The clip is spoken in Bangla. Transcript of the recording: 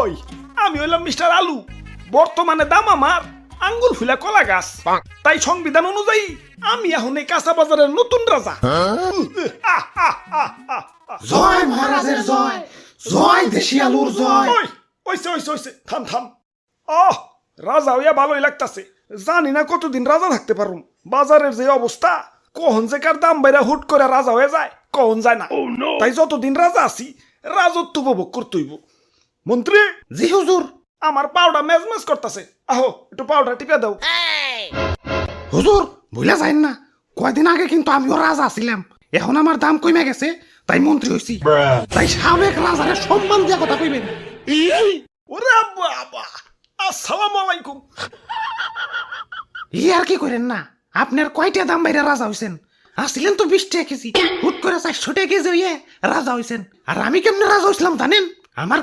ওই আমি হইলাম মিস্টার আলু, বর্তমানে দাম আমার আঙ্গুল ফুলা কলা গাছ। তাই সংবিধান অনুযায়ী আমি এখন এই কাঁচা বাজারের নতুন রাজা। জয় মহারাজের জয়, জয় দেশি আলুর জয়। ওই ওইসে ওইসে ওইসে থাম থাম। আহ, রাজা হইয়া ভালোই লাগতাছে। জানি না কতদিন রাজা থাকতে পারুম। বাজারের যে অবস্থা, কখন যে কার দাম বাইরা হুট করে রাজা হয়ে যায় কখন যায় না। তাই যতদিন রাজা আছি রাজত্ব উপভোগ করতে হইব। মন্ত্রী, জি হুজুর। আমার পাউডার মেজমেজ করতেছে, আহো একটু পাউডার টিপে দাও। হুজুর ভুলে যাইন না, কয়দিন আগে কিন্তু আমিও রাজা ছিলাম, এখন আমার দাম কমে গেছে তাই মন্ত্রী হইছি। তাই সাবেক রাজারে সম্মান দিয়া কথা কইবেন। ওরে বাবা, আসসালামু আলাইকুম। ই আর কি করেন না, আপনার কয়টা দাম বাইরে রাজা হইছেন? আসছিলেন তো 20 টাকা কেজি, হুট করে 400 টাকা কেজি হইয়ে রাজা হইছেন। আর আমি কেমনে রাজা হইছিলাম জানেন? আমার